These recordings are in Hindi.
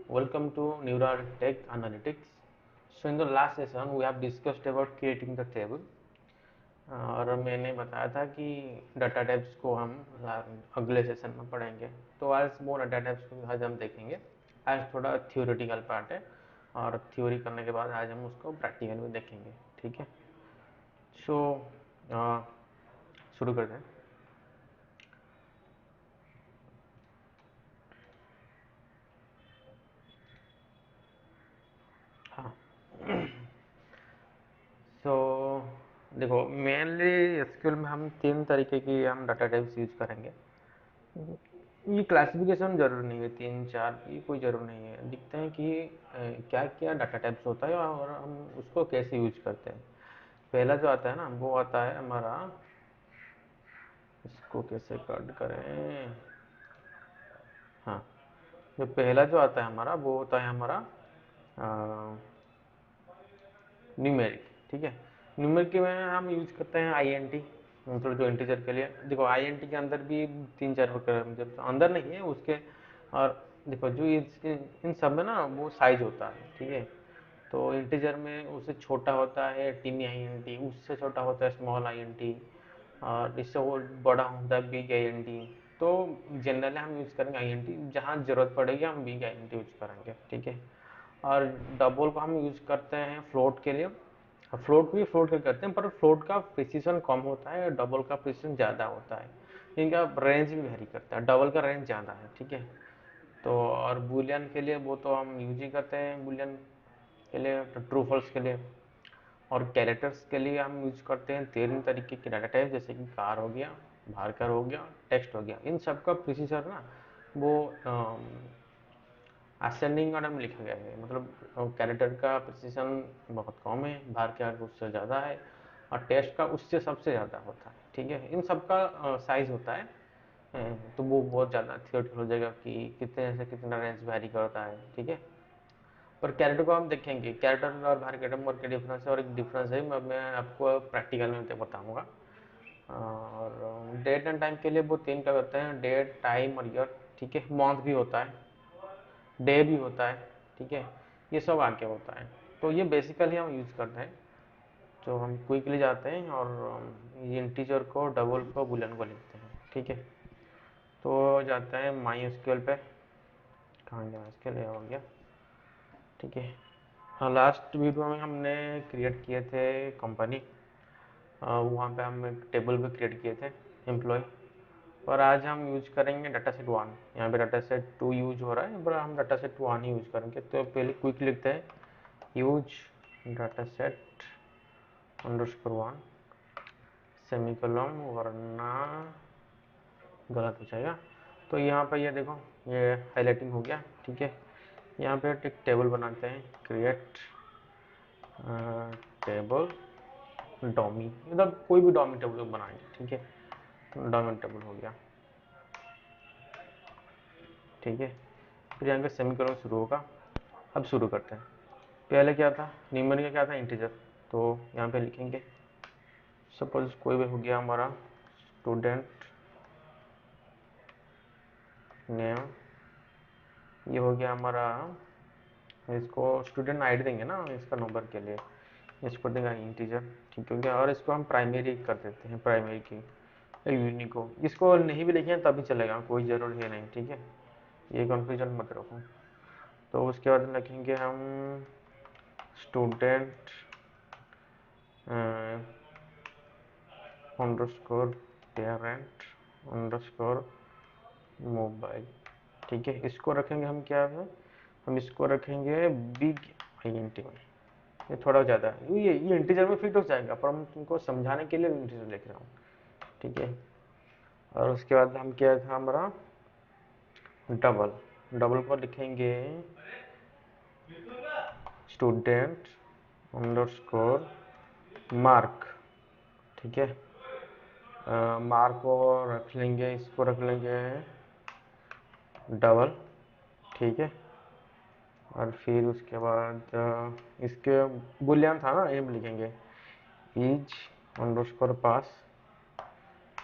Welcome to Neural Tech Analytics. So in the last session we have discussed about creating the table. और मैंने बताया था कि डाटा टाइप्स को हम अगले सेशन में पढ़ेंगे. तो आज वो डाटा टाइप्स को आज हम देखेंगे. आज थोड़ा थियोरेटिकल पार्ट है और थ्योरी करने के बाद आज हम उसको प्रैक्टिकल में देखेंगे. ठीक है. सो शुरू करते हैं. हाँ. सो देखो, मेनली एसक्यूएल में हम तीन तरीके की हम डाटा टाइप्स यूज करेंगे. ये क्लासिफिकेशन जरूरी नहीं है, तीन चार ये कोई जरूर नहीं है. दिखते हैं कि क्या क्या डाटा टाइप्स होता है और हम उसको कैसे यूज करते हैं. पहला जो आता है ना वो आता है हमारा, इसको कैसे कट करें. हाँ, जो पहला जो आता है हमारा वो होता है हमारा न्यूमेरिक. ठीक है. न्यूमेरिक में हम यूज करते हैं आई एन टी, मतलब जो इंटीजर के लिए. देखो आई एन टी के अंदर भी तीन चार प्रकार, मतलब अंदर नहीं है उसके. और देखो जो इन सब में ना वो साइज होता है. ठीक है. तो इंटीजर में उससे छोटा होता है टिनी आई एन टी, उससे छोटा होता है स्मॉल आई एन टी, और इससे वो बड़ा होता है बिग आई एन टी. तो जनरली हम यूज़ करेंगे आई एन टी, जहाँ ज़रूरत पड़ेगी हम big I N T use करेंगे. ठीक है. और डबल को हम यूज़ करते हैं फ्लोट के लिए. फ्लोट भी फ्लोट का करते हैं, पर फ्लोट का प्रिसीजन कम होता है, डबल का प्रिसीजन ज़्यादा होता है. इनका रेंज भी वेरी करता है, डबल का रेंज ज़्यादा है. ठीक है. तो और बुलियन के लिए वो तो हम यूज ही करते हैं बुलियन के लिए, तो ट्रू फॉल्स के लिए. और कैरेक्टर्स के लिए हम यूज करते हैं तीन तरीके के डाटा टाइप, जैसे कि कार हो गया, मार्कर हो गया, टेक्स्ट हो गया. इन सब का प्रिसीजन ना वो असेंडिंग ऑर्डर में लिखा गया है. मतलब कैरेक्टर का प्रिसीजन बहुत कम है, मार्कर उससे ज़्यादा है, और टेक्स्ट का उससे सबसे ज़्यादा होता है. ठीक है. इन सब का साइज होता है. तो वो बहुत ज़्यादा थियोरेटिकल हो जाएगा कि कितने से कितना रेंज वैरी करता है. ठीक है. पर कैरेक्टर को हम देखेंगे, कैरेक्टर और बाहर कैरेक्टर में क्या डिफरेंस है, और एक डिफरेंस है मैं आपको प्रैक्टिकल में बताऊंगा. और डेट एंड टाइम के लिए वो तीन का करते हैं, डेट टाइम और ईयर. ठीक है. मंथ भी होता है, डे भी होता है. ठीक है. ये सब आगे होता है. तो ये बेसिकली हम यूज़ करते हैं. तो हम क्विकली जाते हैं और ये इंटीजर को, डबल को, बुलियन को लिखते हैं. ठीक है. तो जाते हैं माई एसक्यूएल पे. कहाँ गया माई एसक्यूएल, हो गया. ठीक है. हाँ, लास्ट वीडियो में हमने क्रिएट किए थे कंपनी. वहाँ पे हम एक टेबल भी क्रिएट किए थे, एम्प्लॉय. और आज हम यूज करेंगे डाटा सेट वन. यहाँ पे डाटा सेट टू यूज हो रहा है, पर हम डाटा सेट वन ही यूज करेंगे. तो पहले क्विक लिखते हैं, use data set underscore one semicolon, वरना गलत हो जाएगा. तो यहाँ पे ये देखो, ये हाईलाइटिंग हो गया. ठीक है. यहाँ पे एक टेबल बनाते हैं, क्रिएट टेबल डॉमी, मतलब कोई भी डॉमी टेबल बनाएंगे. ठीक है. डॉमी टेबल हो गया. ठीक है. फिर यहाँ पे सेमीकोलन शुरू होगा. अब शुरू करते हैं. पहले क्या था, न्यूमेरिक का क्या था, इंटीजर. तो यहाँ पे लिखेंगे, सपोज कोई भी हो गया हमारा स्टूडेंट नेम. ये हो गया हमारा, इसको स्टूडेंट आईडी देंगे ना इसका नंबर के लिए, इसको देंगे इंटीजर. ठीक हो गया. और इसको हम प्राइमरी कर देते हैं, प्राइमरी की यूनिक को. इसको नहीं भी लिखें तभी चलेगा, कोई ज़रूर है नहीं. ठीक है. ये कंफ्यूजन मत रखो. तो उसके बाद लिखेंगे हम student underscore parent underscore mobile. ठीक है. इसको रखेंगे हम क्या है, हम इसको रखेंगे बिग आई एन टी में. ये थोड़ा ज़्यादा ये इंटीजर में फिट हो जाएगा, पर मैं तुमको समझाने के लिए इंटीजर लिख रहा हूँ. ठीक है. और उसके बाद हम क्या था हमारा डबल. डबल को लिखेंगे स्टूडेंट अंडरस्कोर मार्क. ठीक है. मार्क को रख लेंगे, इसको रख लेंगे डबल. ठीक है. और फिर उसके बाद इसके बुलियन था ना, ये लिखेंगे इज अंडरस्कोर पास.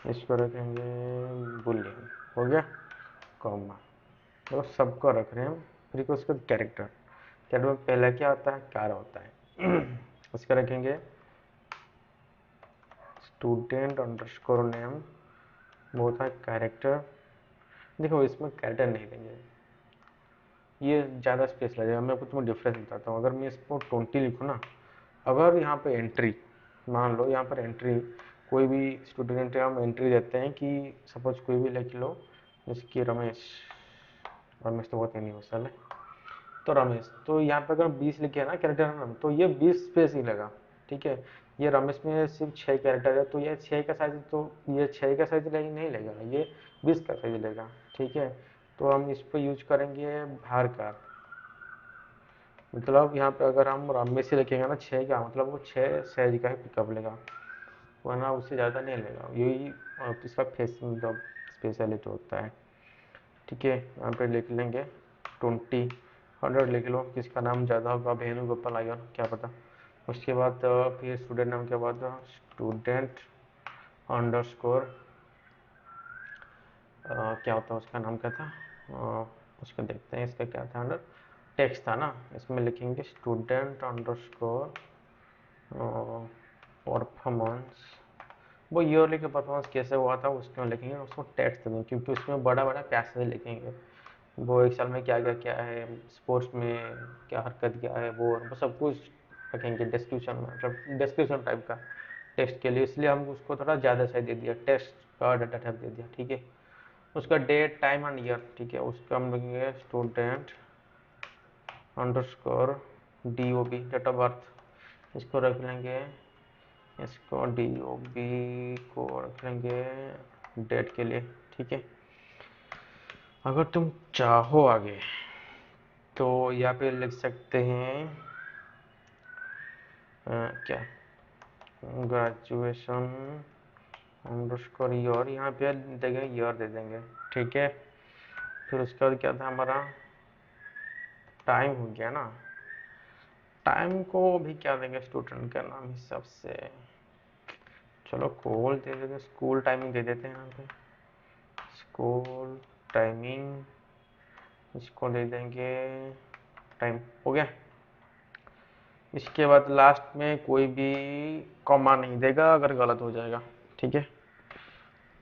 इसको रखेंगे बुलियन. हो गया. कॉमा. तो सबको रख रहे हैं हम. फिर उसके बाद कैरेक्टर, कैरेक्टर में पहला क्या होता है, कार होता है। उसका रखेंगे स्टूडेंट अंडरस्कोर नेम, वो होता है कैरेक्टर। देखो इसमें कैरेक्टर नहीं देंगे, ये ज़्यादा स्पेस लगेगा। मैं आपको तुम्हें डिफरेंस बताता हूँ। अगर मैं इसको 20 लिखूँ ना, अगर यहाँ पे एंट्री, मान लो यहाँ पर एंट्री कोई भी स्टूडेंट है, हम एंट्री देते हैं कि सपोज कोई भी लिख लो, जैसे कि रमेश, रमेश तो बहुत यूनिवर्सल है, तो रमेश, तो यहाँ पे अगर 20 लिखे ना कैरेक्टर नाम, तो ये 20 स्पेस ही लगा, ठीक है। ये रमेश में सिर्फ 6 कैरेक्टर है, तो ये 6 का साइज, तो ये 6 का साइज नहीं लेगा, ये 20 का साइज लेगा, ठीक है। तो हम इस पर यूज करेंगे भार का, मतलब यहाँ पे अगर हम रमेश से लिखेंगे ना 6 का, मतलब वो 6 साइज का ही पिकअप लेगा, वरना उससे ज़्यादा नहीं लेगा। यही इसका फेस मतलब स्पेशलिटी होता है, ठीक है। यहाँ पे लिख लेंगे 20, 100 लिख लो, किसका नाम ज़्यादा होगा, भेनु गोपाल आयर, क्या पता। उसके बाद फिर स्टूडेंट नाम के बाद स्टूडेंट अंडरस्कोर, क्या होता है उसका नाम, क्या था, उसका देखते हैं, इसका क्या था, अंडर टेक्स्ट था ना, इसमें लिखेंगे स्टूडेंट अंडरस्कोर परफॉर्मेंस, वो ईयरली का परफॉर्मेंस कैसे हुआ था उसमें लिखेंगे, उसको टेक्स्ट देंगे, क्योंकि उसमें बड़ा बड़ा पैसेज लिखेंगे, वो एक साल में क्या क्या क्या है, स्पोर्ट्स में क्या हरकत क्या है, वो सब कुछ रखेंगे डिस्क्रिप्शन में, मतलब डिस्क्रिप्शन टाइप का टेक्स्ट के लिए, इसलिए हम उसको थोड़ा ज़्यादा सही दे दिया, टेक्स्ट का डाटा टाइप दे दिया, ठीक है। उसका डेट टाइम एंड ईयर, ठीक है, उसका हम लिखेंगे student underscore DOB, date of birth, इसको रख लेंगे, इसको DOB को रख लेंगे डेट के लिए, ठीक है। अगर तुम चाहो आगे तो यहाँ पे लिख सकते हैं क्या, ग्रेजुएशन अंडरस्कोर ईयर, यहाँ पे देंगे ईयर दे देंगे, ठीक है। फिर उसके बाद क्या था हमारा, टाइम हो गया ना, टाइम को भी क्या देंगे, स्टूडेंट का नाम हिसाब से, चलो कॉल दे देंगे, स्कूल टाइमिंग दे देते हैं यहाँ पे, स्कूल टाइमिंग, इसको दे देंगे टाइम, हो गया। इसके बाद लास्ट में कोई भी कॉमा नहीं देगा, अगर गलत हो जाएगा, ठीक है,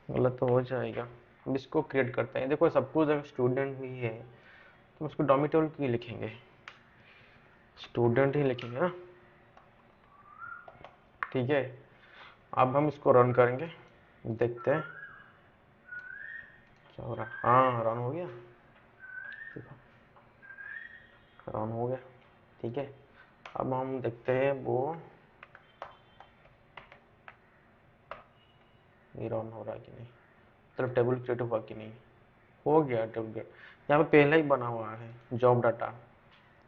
गलत तो हो जाएगा। हम इसको क्रिएट करते हैं, देखो सब कुछ अगर स्टूडेंट ही है तो उसको डोमिटोल क्यों लिखेंगे, स्टूडेंट ही लिखेंगे ना, ठीक है। अब हम इसको रन करेंगे, देखते हैं क्या हो रहा है। हाँ रन हो गया, रन हो गया, ठीक है। अब हम देखते हैं वो ये रन हो रहा है कि नहीं, मतलब टेबल क्रिएट हुआ कि नहीं, हो गया टेबल क्रिएट, यहाँ पे पहले ही बना हुआ है जॉब डाटा,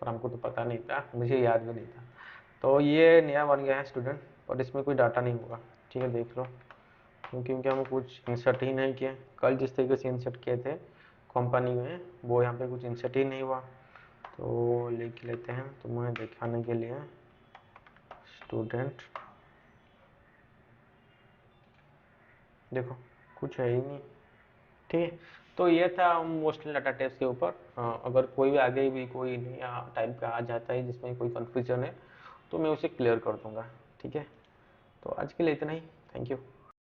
पर हमको तो पता नहीं था, मुझे याद भी नहीं था, तो ये नया बन गया है स्टूडेंट, और इसमें कोई डाटा नहीं होगा, ठीक है, देख लो, क्योंकि हम कुछ इंसर्ट ही नहीं किए, कल जिस तरीके से इंसर्ट किए थे कंपनी में, वो यहाँ पे कुछ इंसर्ट ही नहीं हुआ, तो लिख लेते हैं तुम्हें दिखाने के लिए, स्टूडेंट, देखो कुछ है ही नहीं, ठीक है। तो ये था मोस्टली डाटा टाइप्स के ऊपर। अगर कोई भी आगे भी कोई नया टाइप का आ जाता है जिसमें कोई कन्फ्यूजन है तो मैं उसे क्लियर कर दूंगा, ठीक है। तो आज के लिए इतना ही, थैंक यू।